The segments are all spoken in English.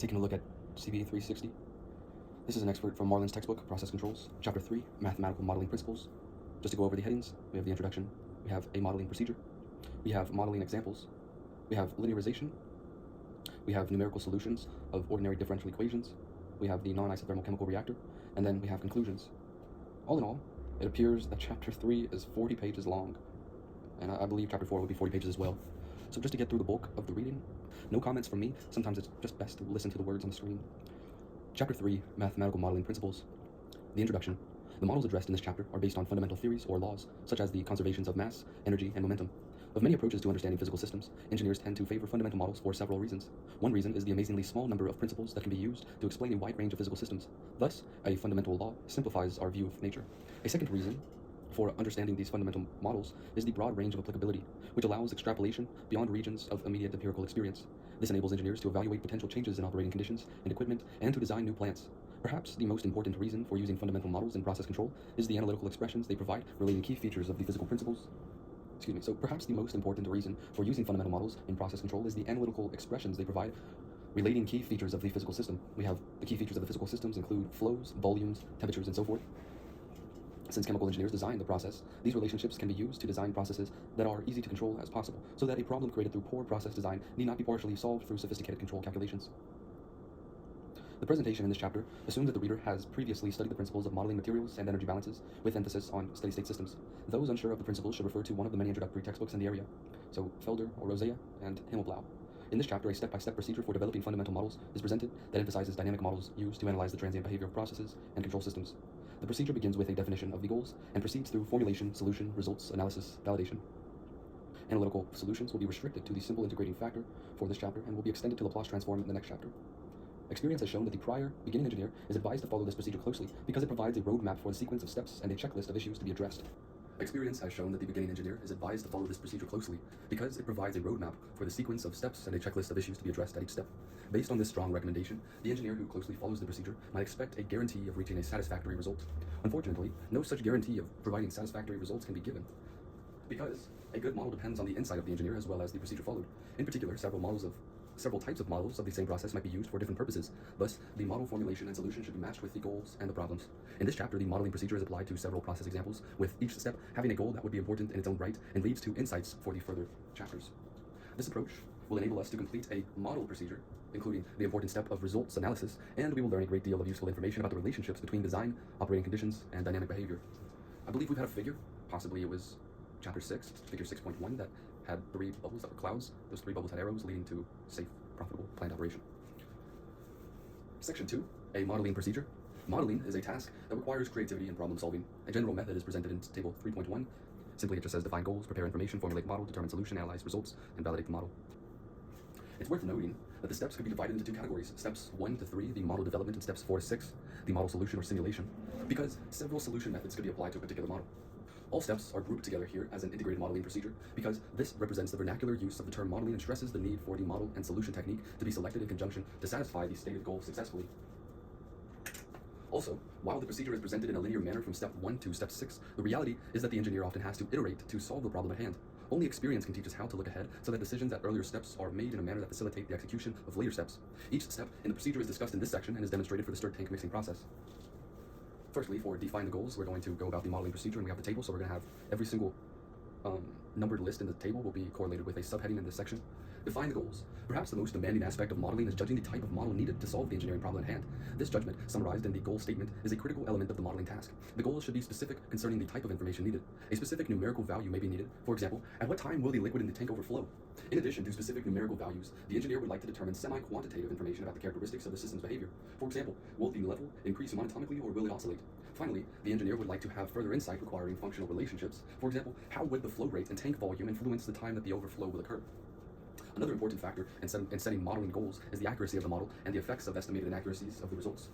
taking a look at CBE 360. This is an expert from Marlin's textbook, Process Controls, Chapter 3, Mathematical Modeling Principles. Just to go over the headings, we have the introduction, we have a modeling procedure, we have modeling examples, we have linearization, we have numerical solutions of ordinary differential equations, we have the non-isothermal chemical reactor, and then we have conclusions. All in all, it appears that Chapter 3 is 40 pages long, and I believe Chapter 4 will be 40 pages as well. So just to get through the bulk of the reading, no comments from me. Sometimes it's just best to listen to the words on the screen. Chapter 3, Mathematical Modeling Principles. The introduction. The models addressed in this chapter are based on fundamental theories or laws, such as the conservations of mass, energy, and momentum. Of many approaches to understanding physical systems, engineers tend to favor fundamental models for several reasons. One reason is the amazingly small number of principles that can be used to explain a wide range of physical systems. Thus, a fundamental law simplifies our view of nature. A second reason for understanding these fundamental models is the broad range of applicability, which allows extrapolation beyond regions of immediate empirical experience. This enables engineers to evaluate potential changes in operating conditions and equipment and to design new plants. Perhaps the most important reason for using fundamental models in process control is the analytical expressions they provide relating key features of the physical principles. So perhaps the most important reason for using fundamental models in process control is the analytical expressions they provide relating key features of the physical system. We have the key features of the physical systems include flows, volumes, temperatures, and so forth. Since chemical engineers design the process, these relationships can be used to design processes that are easy to control as possible, so that a problem created through poor process design need not be partially solved through sophisticated control calculations. The presentation in this chapter assumes that the reader has previously studied the principles of modeling materials and energy balances, with emphasis on steady-state systems. Those unsure of the principles should refer to one of the many introductory textbooks in the area, so Felder or Rosea and Himmelblau. In this chapter, a step-by-step procedure for developing fundamental models is presented that emphasizes dynamic models used to analyze the transient behavior of processes and control systems. The procedure begins with a definition of the goals and proceeds through formulation, solution, results, analysis, validation. Analytical solutions will be restricted to the simple integrating factor for this chapter and will be extended to Laplace transform in the next chapter. Experience has shown that the prior beginning engineer is advised to follow this procedure closely because it provides a roadmap for the sequence of steps and a checklist of issues to be addressed. Experience has shown that the beginning engineer is advised to follow this procedure closely because it provides a roadmap for the sequence of steps and a checklist of issues to be addressed at each step. Based on this strong recommendation, the engineer who closely follows the procedure might expect a guarantee of reaching a satisfactory result. Unfortunately, no such guarantee of providing satisfactory results can be given, because a good model depends on the insight of the engineer as well as the procedure followed. In particular, several types of models of the same process might be used for different purposes. Thus, the model formulation and solution should be matched with the goals and the problems. In this chapter, the modeling procedure is applied to several process examples, with each step having a goal that would be important in its own right and leads to insights for the further chapters. This approach will enable us to complete a model procedure, including the important step of results analysis, and we will learn a great deal of useful information about the relationships between design, operating conditions, and dynamic behavior. I believe we've had a figure, possibly it was Chapter 6, figure 6.1, that had 3 bubbles that were clouds. Those 3 bubbles had arrows leading to safe, profitable, planned operation. Section 2, a modeling procedure. Modeling is a task that requires creativity and problem solving. A general method is presented in Table 3.1. Simply, it just says define goals, prepare information, formulate model, determine solution, analyze results, and validate the model. It's worth noting that the steps could be divided into 2 categories. Steps 1 to 3, the model development, and steps 4 to 6, the model solution or simulation, because several solution methods could be applied to a particular model. All steps are grouped together here as an integrated modeling procedure because this represents the vernacular use of the term modeling and stresses the need for the model and solution technique to be selected in conjunction to satisfy the stated goal successfully. Also, while the procedure is presented in a linear manner from step 1 to step 6, the reality is that the engineer often has to iterate to solve the problem at hand. Only experience can teach us how to look ahead so that decisions at earlier steps are made in a manner that facilitate the execution of later steps. Each step in the procedure is discussed in this section and is demonstrated for the stirred tank mixing process. Firstly, for define the goals, we're going to go about the modeling procedure, and we have the table, so we're going to have every single numbered list in the table will be correlated with a subheading in this section. Define the goals. Perhaps the most demanding aspect of modeling is judging the type of model needed to solve the engineering problem at hand. This judgment, summarized in the goal statement, is a critical element of the modeling task. The goals should be specific concerning the type of information needed. A specific numerical value may be needed. For example, at what time will the liquid in the tank overflow? In addition to specific numerical values, the engineer would like to determine semi-quantitative information about the characteristics of the system's behavior. For example, will the level increase monotonically or will it oscillate? Finally, the engineer would like to have further insight requiring functional relationships. For example, how would the flow rate and tank volume influence the time that the overflow will occur? Another important factor in setting modeling goals is the accuracy of the model and the effects of estimated inaccuracies of the results.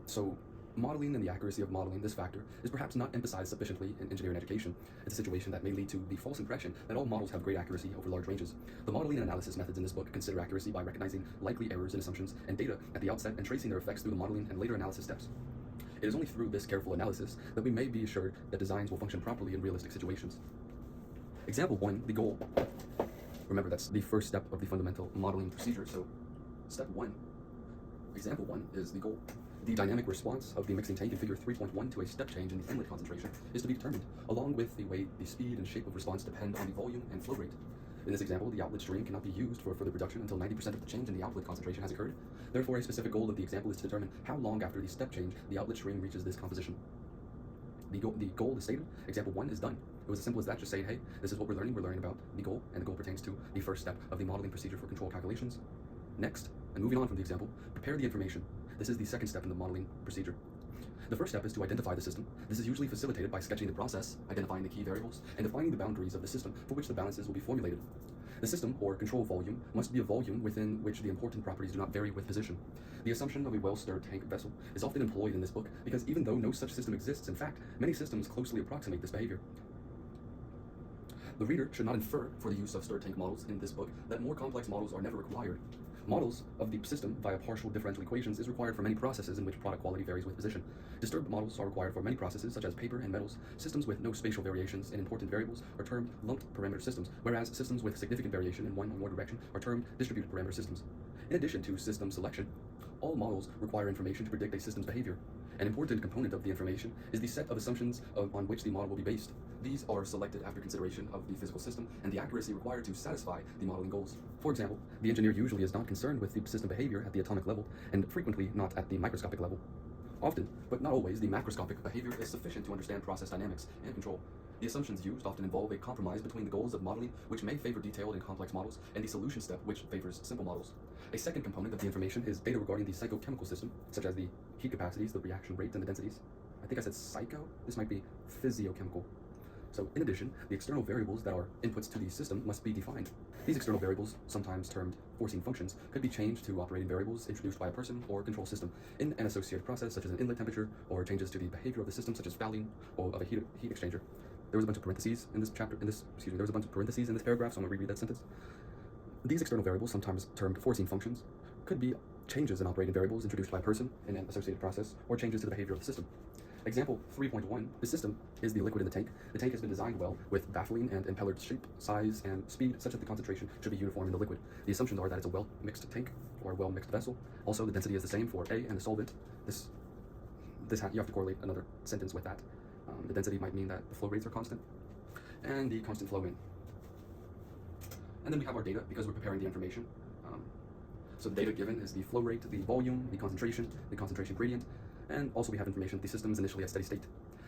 So, Modeling and the accuracy of modeling, this factor, is perhaps not emphasized sufficiently in engineering education. It's a situation that may lead to the false impression that all models have great accuracy over large ranges. The modeling and analysis methods in this book consider accuracy by recognizing likely errors in assumptions and data at the outset and tracing their effects through the modeling and later analysis steps. It is only through this careful analysis that we may be assured that designs will function properly in realistic situations. Example 1, the goal. Remember, that's the first step of the fundamental modeling procedure. So, step 1, example 1 is the goal. The dynamic response of the mixing tank in figure 3.1 to a step change in the inlet concentration is to be determined, along with the way the speed and shape of response depend on the volume and flow rate. In this example, the outlet stream cannot be used for further production until 90% of the change in the outlet concentration has occurred. Therefore, a specific goal of the example is to determine how long after the step change the outlet stream reaches this composition. The goal is stated. Example 1 is done. It was as simple as that, just saying, hey, this is what we're learning. We're learning about the goal, and the goal pertains to the first step of the modeling procedure for control calculations. Next, and moving on from the example, prepare the information. This is the second step in the modeling procedure. The first step is to identify the system. This is usually facilitated by sketching the process, identifying the key variables, and defining the boundaries of the system for which the balances will be formulated. The system, or control volume, must be a volume within which the important properties do not vary with position. The assumption of a well-stirred tank vessel is often employed in this book because even though no such system exists, in fact, many systems closely approximate this behavior. The reader should not infer, for the use of stirred tank models in this book, that more complex models are never required. Models of the system via partial differential equations is required for many processes in which product quality varies with position. Disturbed models are required for many processes, such as paper and metals. Systems with no spatial variations in important variables are termed lumped parameter systems, whereas systems with significant variation in one or more direction are termed distributed parameter systems. In addition to system selection, all models require information to predict a system's behavior. An important component of the information is the set of assumptions on which the model will be based. These are selected after consideration of the physical system and the accuracy required to satisfy the modeling goals. For example, the engineer usually is not concerned with the system behavior at the atomic level, and frequently not at the microscopic level. Often, but not always, the macroscopic behavior is sufficient to understand process dynamics and control. The assumptions used often involve a compromise between the goals of modeling, which may favor detailed and complex models, and the solution step, which favors simple models. A second component of the information is data regarding the psychochemical system, such as the heat capacities, the reaction rates, and the densities. I think I said psycho? This might be physiochemical. So, in addition, the external variables that are inputs to the system must be defined. These external variables, sometimes termed forcing functions, could be changed to operating variables introduced by a person or control system in an associated process, such as an inlet temperature, or changes to the behavior of the system, such as fouling or of a heat exchanger. There was a bunch of parentheses in this there was a bunch of parentheses in this paragraph, so I'm going to reread that sentence. These external variables, sometimes termed forcing functions, could be changes in operating variables introduced by a person in an associated process, or changes to the behavior of the system. Example 3.1, the system is the liquid in the tank. The tank has been designed well with baffling and impeller shape, size, and speed such that the concentration should be uniform in the liquid. The assumptions are that it's a well-mixed tank or a well-mixed vessel. Also, the density is the same for A and the solvent. You have to correlate another sentence with that. The density might mean that the flow rates are constant, and the constant flow in. And then we have our data because we're preparing the information. So the data given is the flow rate, the volume, the concentration gradient, and also we have information that the system is initially at steady state.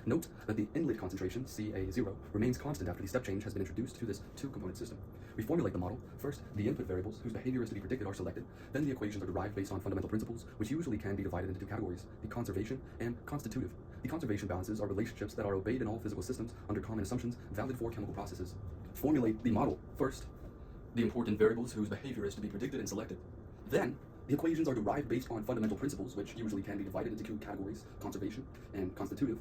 Note that the inlet concentration, Ca0, remains constant after the step change has been introduced to this two-component system. We formulate the model. First, the input variables whose behavior is to be predicted are selected. Then the equations are derived based on fundamental principles, which usually can be divided into two categories, the conservation and constitutive. The conservation balances are relationships that are obeyed in all physical systems under common assumptions valid for chemical processes. Formulate the model. First, the important variables whose behavior is to be predicted and selected. Then, the equations are derived based on fundamental principles, which usually can be divided into two categories, conservation and constitutive.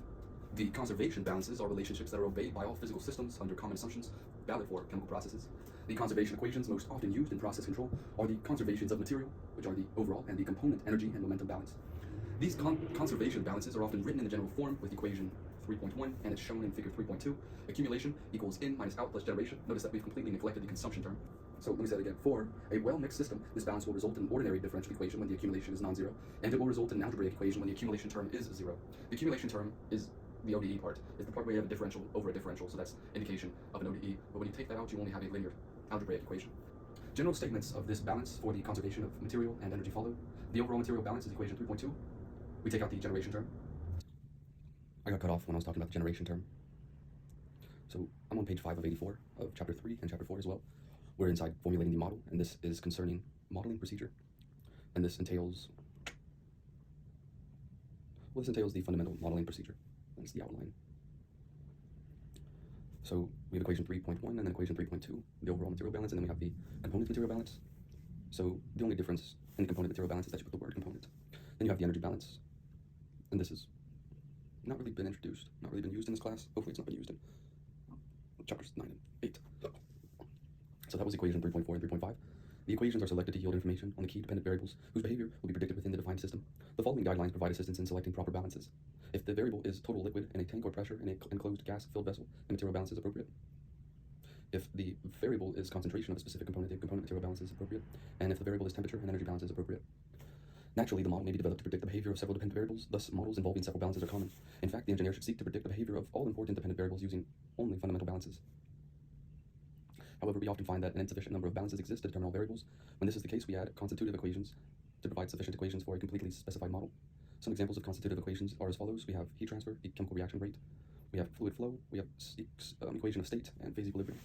The conservation balances are relationships that are obeyed by all physical systems under common assumptions valid for chemical processes. The conservation equations most often used in process control are the conservations of material, which are the overall and the component energy and momentum balance. These conservation balances are often written in the general form with equation 3.1, and it's shown in figure 3.2. Accumulation equals in minus out plus generation. Notice that we've completely neglected the consumption term. So let me say it again. For a well-mixed system, this balance will result in an ordinary differential equation when the accumulation is non-zero, and it will result in an algebraic equation when the accumulation term is zero. The accumulation term is the ODE part. It's the part where you have a differential over a differential, so that's indication of an ODE. But when you take that out, you only have a linear algebraic equation. General statements of this balance for the conservation of material and energy follow. The overall material balance is equation 3.2. We take out the generation term. I got cut off when I was talking about the generation term. So I'm on page 5 of 84 of chapter 3 and chapter 4 as well. We're inside formulating the model, and this is concerning modeling procedure. And this entails the fundamental modeling procedure. That's the outline. So we have equation 3.1 and then equation 3.2, the overall material balance, and then we have the component material balance. So the only difference in the component material balance is that you put the word component. Then you have the energy balance, and this is not really been introduced, not really been used in this class. Hopefully it's not been used in chapters 9 and 8. So that was equation 3.4 and 3.5. The equations are selected to yield information on the key dependent variables whose behavior will be predicted within the defined system. The following guidelines provide assistance in selecting proper balances. If the variable is total liquid in a tank or pressure in an enclosed gas-filled vessel, the material balance is appropriate. If the variable is concentration of a specific component, the component material balance is appropriate. And if the variable is temperature, and energy balance is appropriate. Naturally, the model may be developed to predict the behavior of several dependent variables, thus models involving several balances are common. In fact, the engineer should seek to predict the behavior of all important dependent variables using only fundamental balances. However, we often find that an insufficient number of balances exist to determine all variables. When this is the case, we add constitutive equations to provide sufficient equations for a completely specified model. Some examples of constitutive equations are as follows. We have heat transfer, the chemical reaction rate. We have fluid flow. We have equation of state and phase equilibrium.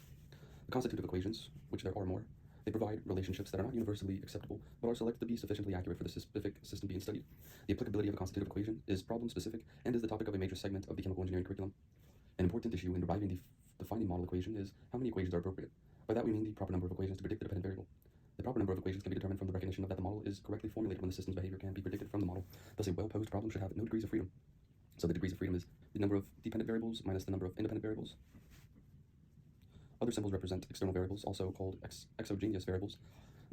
The constitutive equations, which there are more, they provide relationships that are not universally acceptable, but are selected to be sufficiently accurate for the specific system being studied. The applicability of a constitutive equation is problem-specific and is the topic of a major segment of the chemical engineering curriculum. An important issue in deriving the defining model equation is how many equations are appropriate. By that we mean the proper number of equations to predict the dependent variable. The proper number of equations can be determined from the recognition that the model is correctly formulated when the system's behavior can be predicted from the model. Thus, a well-posed problem should have no degrees of freedom. So the degrees of freedom is the number of dependent variables minus the number of independent variables. Other symbols represent external variables, also called exogenous variables.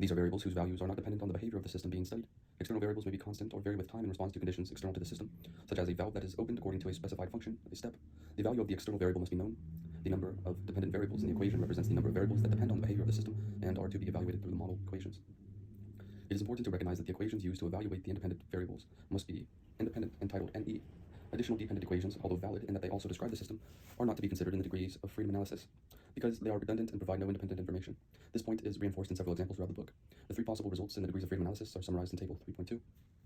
These are variables whose values are not dependent on the behavior of the system being studied. External variables may be constant or vary with time in response to conditions external to the system, such as a valve that is opened according to a specified function, a step. The value of the external variable must be known. The number of dependent variables in the equation represents the number of variables that depend on the behavior of the system and are to be evaluated through the model equations. It is important to recognize that the equations used to evaluate the independent variables must be independent and titled NE. Additional dependent equations, although valid in that they also describe the system, are not to be considered in the degrees of freedom analysis, because they are redundant and provide no independent information. This point is reinforced in several examples throughout the book. The three possible results in the degrees of freedom analysis are summarized in table 3.2.